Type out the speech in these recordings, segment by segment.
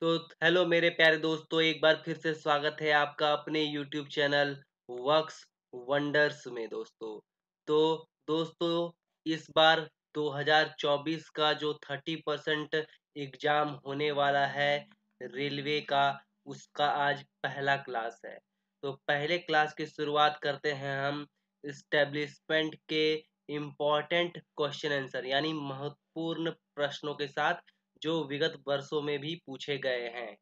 तो हेलो मेरे प्यारे दोस्तों, एक बार फिर से स्वागत है आपका अपने यूट्यूब चैनल वर्क्स वंडर्स में दोस्तों। तो दोस्तों, इस बार 2024 का जो 30% एग्जाम होने वाला है रेलवे का, उसका आज पहला क्लास है। तो पहले क्लास की शुरुआत करते हैं हम इस्टेब्लिशमेंट के इम्पोर्टेंट क्वेश्चन आंसर यानी महत्वपूर्ण प्रश्नों के साथ, जो विगत वर्षों में भी पूछे गए हैं।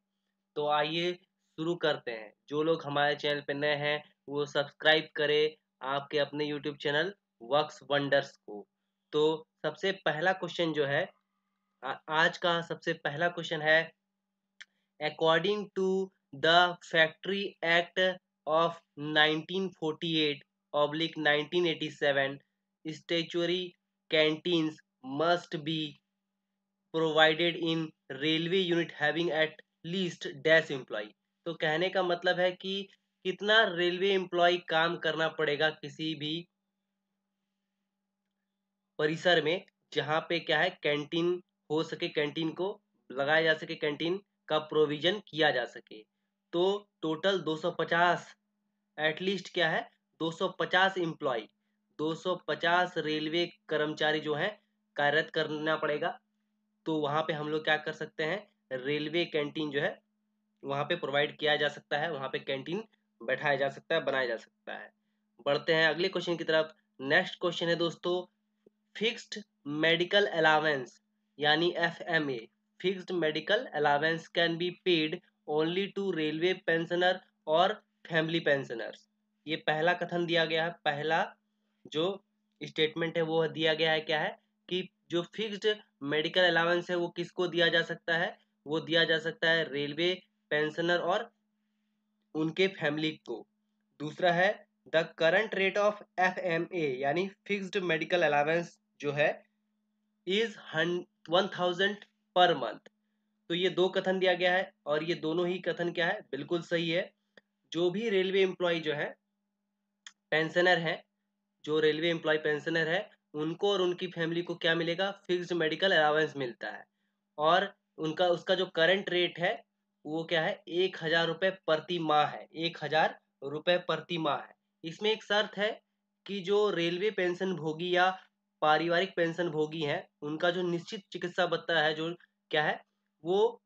तो आइए शुरू करते हैं। जो लोग हमारे चैनल पर नए हैं वो सब्सक्राइब करें आपके अपने यूट्यूब चैनल वर्क्स वंडर्स को। तो सबसे पहला क्वेश्चन जो है, आज का सबसे पहला क्वेश्चन है, according to the factory act of 1948 oblique 1987, statutory canteens must be provided in railway unit having at least dash employ. तो कहने का मतलब है कि कितना रेलवे एम्प्लॉय काम करना पड़ेगा किसी भी परिसर में जहाँ पे क्या है कैंटीन हो सके, कैंटीन को लगाया जा सके, कैंटीन का प्रोविजन किया जा सके। तो टोटल 250, एटलीस्ट क्या है 250 एम्प्लॉय, 250 रेलवे कर्मचारी जो है कार्यरत करना पड़ेगा। तो वहाँ पे हम लोग क्या कर सकते हैं, रेलवे कैंटीन जो है वहाँ पे प्रोवाइड किया जा सकता है, वहाँ पे कैंटीन बैठाया जा सकता है, बनाया जा सकता है। बढ़ते हैं अगले क्वेश्चन की तरफ। नेक्स्ट क्वेश्चन है दोस्तों, फिक्स्ड मेडिकल अलावेंस यानी FMA, fixed medical allowance can be paid only to railway pensioner और फैमिली पेंशनर्स। ये पहला कथन दिया गया है, पहला जो स्टेटमेंट है वो दिया गया है, क्या है कि जो फिक्स्ड मेडिकल अलाउंस है वो किसको दिया जा सकता है, वो दिया जा सकता है रेलवे पेंशनर और उनके फैमिली को। दूसरा है, द करंट रेट ऑफ एफएमए यानी फिक्स्ड मेडिकल अलाउंस जो है इज 1000 पर मंथ। तो ये दो कथन दिया गया है और ये दोनों ही कथन क्या है, बिल्कुल सही है। जो भी रेलवे एम्प्लॉय जो है पेंशनर है, जो रेलवे एम्प्लॉय पेंशनर है, उनको और उनकी फैमिली को क्या मिलेगा, फिक्स्ड मेडिकल अलाउंस मिलता है। और उनका उसका जो करंट रेट है वो क्या है, 1000 रुपये प्रति माह है, 1000 रुपये प्रति माह है। इसमें एक शर्त है कि जो रेलवे पेंशन भोगी या पारिवारिक पेंशन भोगी हैं उनका जो निश्चित चिकित्सा भत्ता है, जो क्या है वो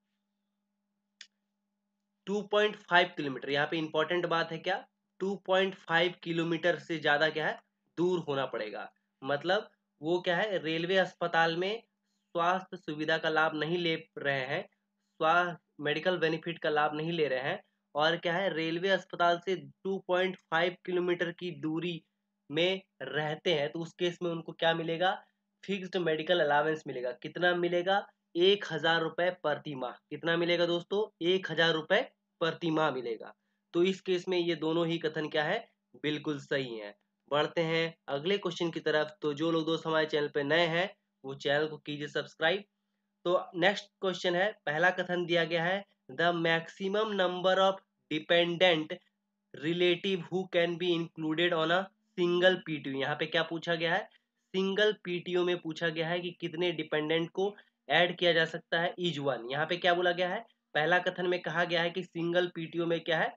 2.5 किलोमीटर, यहाँ पे इंपॉर्टेंट बात है क्या, 2.5 किलोमीटर से ज्यादा क्या है दूर होना पड़ेगा। मतलब वो क्या है रेलवे अस्पताल में स्वास्थ्य सुविधा का लाभ नहीं ले रहे हैं, स्वास्थ्य मेडिकल बेनिफिट का लाभ नहीं ले रहे हैं, और क्या है रेलवे अस्पताल से 2.5 किलोमीटर की दूरी में रहते हैं, तो उस केस में उनको क्या मिलेगा, फिक्स्ड मेडिकल अलावेंस मिलेगा। कितना मिलेगा, 1000 रुपये प्रति माह। कितना मिलेगा दोस्तों, 1000 रुपये प्रति माह मिलेगा। तो इस केस में ये दोनों ही कथन क्या है, बिल्कुल सही है। बढ़ते हैं अगले क्वेश्चन की तरफ। तो जो लोग दोस्त हमारे चैनल पे नए हैं वो चैनल को कीजिए सब्सक्राइब। तो नेक्स्ट क्वेश्चन है, पहला कथन दिया गया है, the maximum number of dependent relative who can be included on a single PTO. यहाँ पे क्या पूछा गया है, सिंगल पीटीओ में पूछा गया है कि कितने डिपेंडेंट को ऐड किया जा सकता है, इज वन। यहाँ पे क्या बोला गया है, पहला कथन में कहा गया है कि सिंगल पीटीओ में क्या है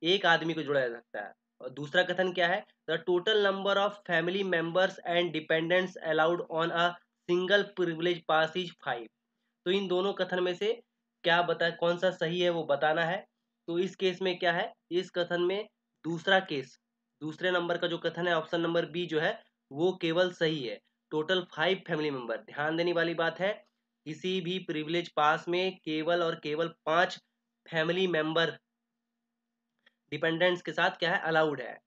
एक आदमी को जोड़ा जा सकता है। और दूसरा कथन क्या है, the total number of family members and dependents allowed on a single privilege pass is 5। तो इन दोनों कथन में से क्या बता, कौन सा सही है वो बताना है। तो इस केस में क्या है, इस कथन में दूसरा केस, दूसरे नंबर का जो कथन है ऑप्शन नंबर बी जो है वो केवल सही है। टोटल 5 फैमिली मेंबर, ध्यान देने वाली बात है, किसी भी प्रिविलेज पास में केवल और केवल 5 फैमिली मेंबर डिपेंडेंट्स के साथ क्या है अलाउड है।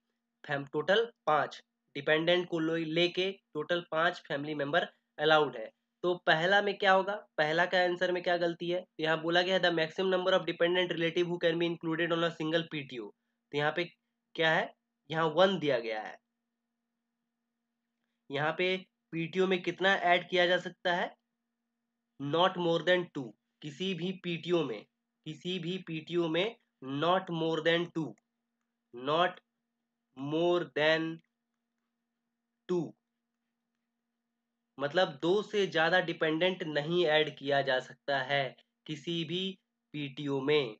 टोटल 5 डिपेंडेंट को लेके टोटल 5 फैमिली मेंबर अलाउड है। तो पहला में क्या होगा, पहला का आंसर में क्या गलती है, तो यहाँ बोला गया है the maximum number of dependent relative who can be included on a single PTO. तो यहाँ पे क्या है, यहाँ 1 दिया गया है। यहाँ पे पीटीओ में कितना ऐड किया जा सकता है, नॉट मोर देन 2। किसी भी पीटीओ में, किसी भी पीटीओ में not more than 2, not more than 2, मतलब 2 से ज्यादा डिपेंडेंट नहीं ऐड किया जा सकता है किसी भी पीटीओ में।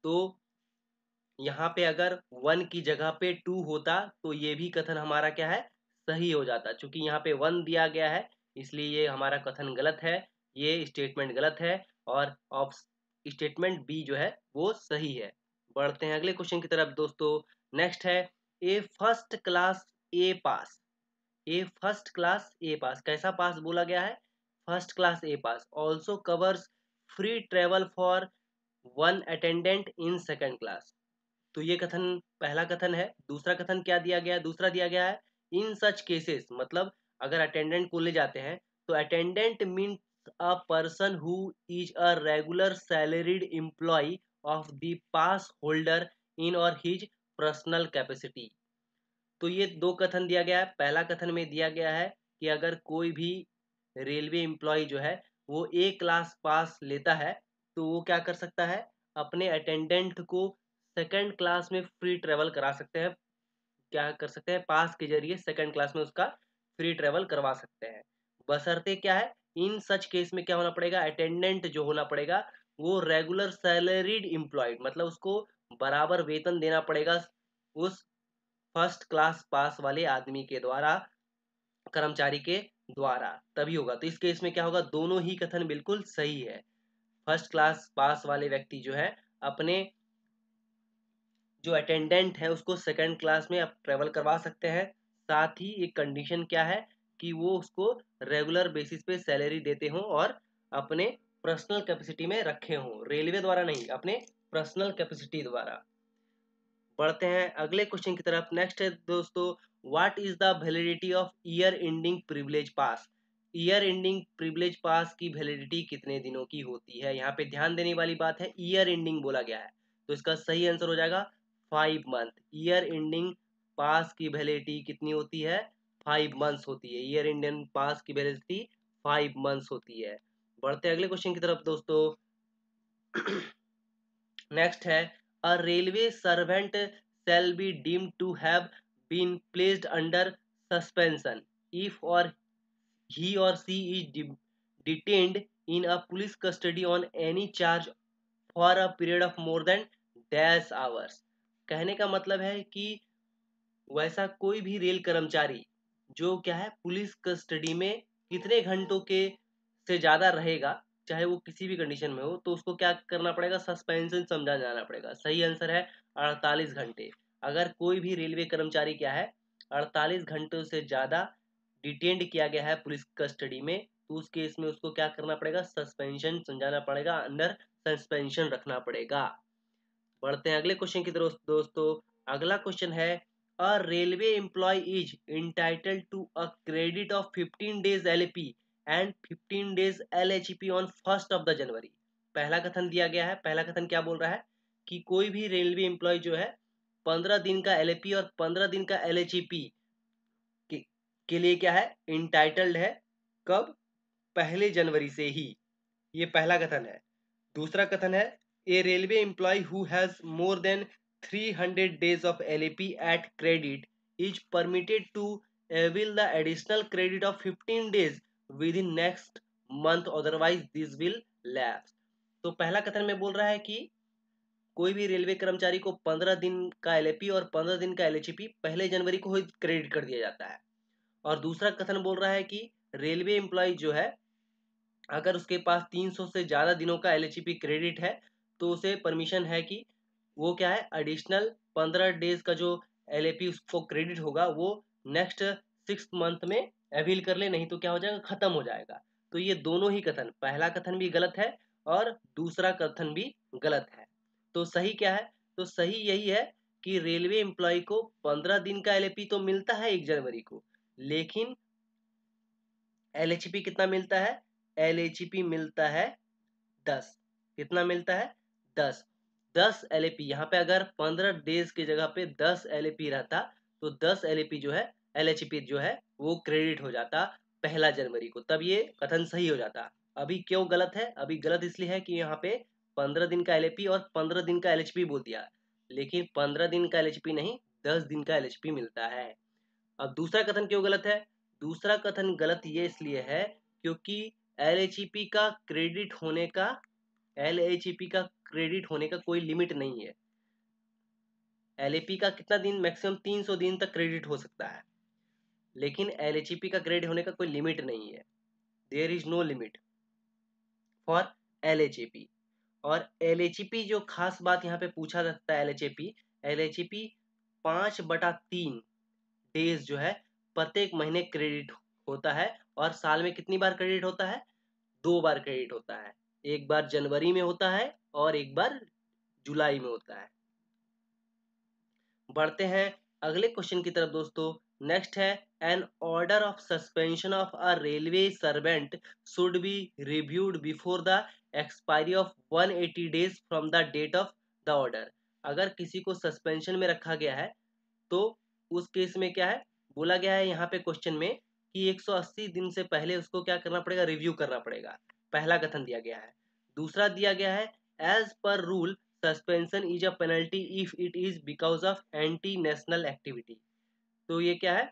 तो यहाँ पे अगर 1 की जगह पे 2 होता तो ये भी कथन हमारा क्या है, सही हो जाता। चूंकि यहाँ पे 1 दिया गया है इसलिए ये हमारा कथन गलत है, ये स्टेटमेंट गलत है और स्टेटमेंट बी जो है वो सही है। बढ़ते हैं अगले क्वेश्चन की तरफ दोस्तों। नेक्स्ट है a first class A pass. A first class A pass कैसा पास बोला गया है, first class A pass also covers free travel for 1 attendant in second class. तो ये कथन पहला कथन है। दूसरा कथन क्या दिया गया है, दूसरा दिया गया है इन सच केसेस, मतलब अगर अटेंडेंट को ले जाते हैं तो attendant means a person who is a regular salaried employ of the pass holder in और हिज पर्सनल कैपेसिटी। तो ये दो कथन दिया गया है। पहला कथन में दिया गया है कि अगर कोई भी रेलवे एम्प्लॉय जो है वो ए क्लास पास लेता है तो वो क्या कर सकता है, अपने अटेंडेंट को सेकंड क्लास में फ्री ट्रेवल करा सकते हैं। क्या कर सकते हैं, पास के जरिए सेकंड क्लास में उसका फ्री ट्रेवल करवा सकते हैं। बशर्ते क्या है, इन सच केस में क्या होना पड़ेगा, अटेंडेंट जो होना पड़ेगा वो रेगुलर सैलरीड एम्प्लॉयड, मतलब उसको बराबर वेतन देना पड़ेगा उस फर्स्ट क्लास पास वाले आदमी के द्वारा, कर्मचारी के द्वारा, तभी होगा। तो इस केस में क्या होगा, दोनों ही कथन बिल्कुल सही है। फर्स्ट क्लास पास वाले व्यक्ति जो है अपने जो अटेंडेंट है उसको सेकंड क्लास में आप ट्रेवल करवा सकते हैं। साथ ही एक कंडीशन क्या है कि वो उसको रेगुलर बेसिस पे सैलरी देते हों और अपने पर्सनल कैपेसिटी में रखे हों, रेलवे द्वारा नहीं, अपने पर्सनल कैपेसिटी द्वारा। बढ़ते हैं अगले क्वेश्चन की तरफ। नेक्स्ट है दोस्तों, what is the validity of year ending privilege pass. Year ending privilege पास की वैलिडिटी कितने दिनों की होती है। यहाँ पे ध्यान देने वाली बात है, ईयर एंडिंग बोला गया है तो इसका सही आंसर हो जाएगा 5 मंथ। ईयर एंडिंग पास की वैलिडिटी कितनी होती है, 5 मंथ्स होती है। ईयर एंडिंग पास की वैलिडिटी 5 मंथ्स होती है। बढ़ते हैं अगले क्वेश्चन की तरफ दोस्तों। नेक्स्ट है, a railway servant shall be deemed to have been placed under suspension if or he or she is detained in a police custody on any charge for a period of more than dash hours। कहने का मतलब है कि वैसा कोई भी rail कर्मचारी जो क्या है पुलिस कस्टडी में कितने घंटों के से ज्यादा रहेगा, चाहे वो किसी भी कंडीशन में हो, तो उसको क्या करना पड़ेगा, सस्पेंशन समझा जाना पड़ेगा। सही आंसर है 48 घंटे। अगर कोई भी रेलवे कर्मचारी क्या है 48 घंटों से ज्यादा डिटेंड किया गया है पुलिस कस्टडी में, तो उस केस में उसको क्या करना पड़ेगा, सस्पेंशन समझाना पड़ेगा, अंडर सस्पेंशन रखना पड़ेगा। बढ़ते हैं अगले क्वेश्चन की तरफ दोस्तों। अगला क्वेश्चन है, a railway employee is entitled to a credit of 15 days LAP and 15 days LHP on 1st of the January. पहला कथन दिया गया है, पहला कथन क्या बोल रहा है कि कोई भी रेलवे एम्प्लॉय जो है 15 दिन का एलएपी और 15 दिन का एलएचपी के लिए क्या है, इंटाइटल्ड है। कब, 1 जनवरी से ही। ये पहला कथन है। दूसरा कथन है, a railway employee who has more than 300 days of LAP at credit is permitted to avail the additional credit of 15 days within next month, otherwise this will lapse. तो पहला कथन में बोल रहा है कि कोई भी रेलवे कर्मचारी को 15 दिन का एलएपी और 15 दिन का एलएचपी 1 जनवरी को ही क्रेडिट कर दिया जाता है। और दूसरा कथन बोल रहा है कि रेलवे एम्प्लॉय जो है अगर उसके पास 300 से ज़्यादा दिनों का एलएचपी क्रेडिट है तो उसे परमिशन है कि वो क्या है, एडिशनल 15 डेज का जो एलएपी उसको क्रेडिट होगा वो नेक्स्ट 6 मंथ में अवील कर ले, नहीं तो क्या हो जाएगा, खत्म हो जाएगा। तो ये दोनों ही कथन, पहला कथन भी गलत है और दूसरा कथन भी गलत है। तो सही क्या है, तो सही यही है कि रेलवे एम्प्लॉय को 15 दिन का एलएपी तो मिलता है 1 जनवरी को, लेकिन एलएचपी कितना मिलता है, एलएचपी मिलता है 10। कितना मिलता है, 10। 10 एलएपी, यहाँ पे अगर 15 डेज की जगह पे 10 एलएपी रहता तो 10 एलएपी जो है, एलएचपी जो है वो क्रेडिट हो जाता 1 जनवरी को, तब ये कथन सही हो जाता। अभी क्यों गलत है, अभी गलत इसलिए है कि यहाँ पे 15 दिन का एलएपी और 15 दिन का एलएचपी बोल दिया, लेकिन 15 दिन का एलएचपी नहीं, 10 दिन का एलएचपी मिलता है। अब दूसरा कथन क्यों गलत है, दूसरा कथन गलत ये इसलिए है क्योंकि एलएचपी का क्रेडिट होने का, एलएचपी का क्रेडिट होने का कोई लिमिट नहीं है। LAP का कितना दिन, मैक्सिमम 300 दिन तक क्रेडिट हो सकता है, लेकिन LHEP का क्रेडिट होने का कोई लिमिट नहीं है। There is no limit for LHEP। और LHEP जो खास बात यहाँ पे पूछा जाता है, LHEP 5/3 डेज जो है प्रत्येक महीने क्रेडिट होता है। और साल में कितनी बार क्रेडिट होता है? 2 बार क्रेडिट होता है। एक बार जनवरी में होता है और एक बार जुलाई में होता है। बढ़ते हैं अगले क्वेश्चन की तरफ दोस्तों। नेक्स्ट है, an order of suspension of a railway servant should be reviewed before the expiry of 180 days from the date of the order. अगर किसी को सस्पेंशन में रखा गया है तो उस केस में क्या है, बोला गया है यहाँ पे क्वेश्चन में कि 180 दिन से पहले उसको क्या करना पड़ेगा, रिव्यू करना पड़ेगा। पहला कथन दिया गया है। दूसरा दिया गया है, as per rule suspension is a penalty if it is because of anti national activity. तो ये क्या है,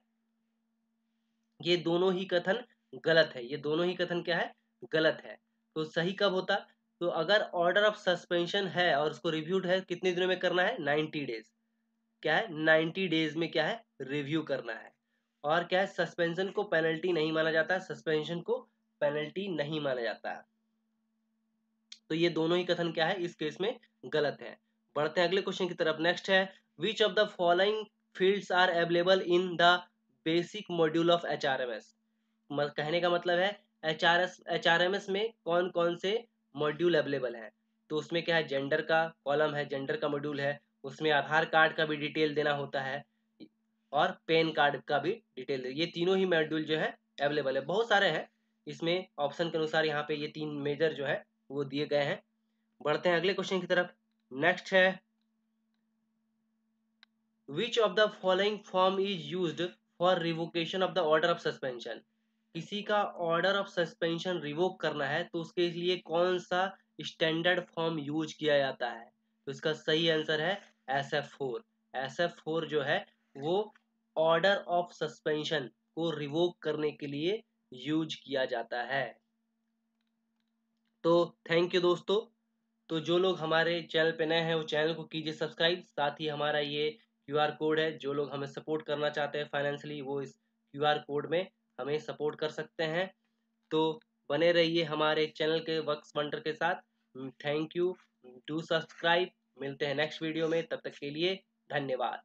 ये दोनों ही कथन गलत है। ये दोनों ही कथन क्या है, गलत है। तो सही कब होता, तो अगर ऑर्डर ऑफ सस्पेंशन है और उसको रिव्यूड है, कितने दिनों में करना है, 90 डेज। क्या है, 90 डेज में क्या है, रिव्यू करना है। और क्या है, सस्पेंशन को पेनल्टी नहीं माना जाता, सस्पेंशन को पेनल्टी नहीं माना जाता है। तो ये दोनों ही कथन क्या है, इस केस में गलत है। बढ़ते हैं अगले क्वेश्चन की तरफ। नेक्स्ट है, which of the following fields are available in the basic module of HRMS। कहने का मतलब है HRMS में कौन कौन से मॉड्यूल अवेलेबल है। तो उसमें क्या है, जेंडर का कॉलम है, जेंडर का मॉड्यूल है, उसमें आधार कार्ड का भी डिटेल देना होता है और पैन कार्ड का भी डिटेल। ये तीनों ही मॉड्यूल जो है अवेलेबल है। बहुत सारे हैं इसमें, ऑप्शन के अनुसार यहाँ पे ये 3 मेजर जो है वो दिए गए हैं। बढ़ते हैं अगले क्वेश्चन की तरफ। नेक्स्ट है, which of the following form is used for revocation of the order of suspension. किसी का ऑर्डर ऑफ सस्पेंशन रिवोक करना है तो उसके लिए कौन सा स्टैंडर्ड फॉर्म यूज किया जाता है। तो इसका सही आंसर है SF4। SF4 जो है वो ऑर्डर ऑफ सस्पेंशन को रिवोक करने के लिए यूज किया जाता है। तो थैंक यू दोस्तों। तो जो लोग हमारे चैनल पे नए हैं वो चैनल को कीजिए सब्सक्राइब। साथ ही हमारा ये QR कोड है, जो लोग हमें सपोर्ट करना चाहते हैं फाइनेंशियली वो इस QR कोड में हमें सपोर्ट कर सकते हैं। तो बने रहिए हमारे चैनल के वर्क्स वंडर के साथ। Thank you, do subscribe. मिलते हैं नेक्स्ट वीडियो में, तब तक के लिए धन्यवाद।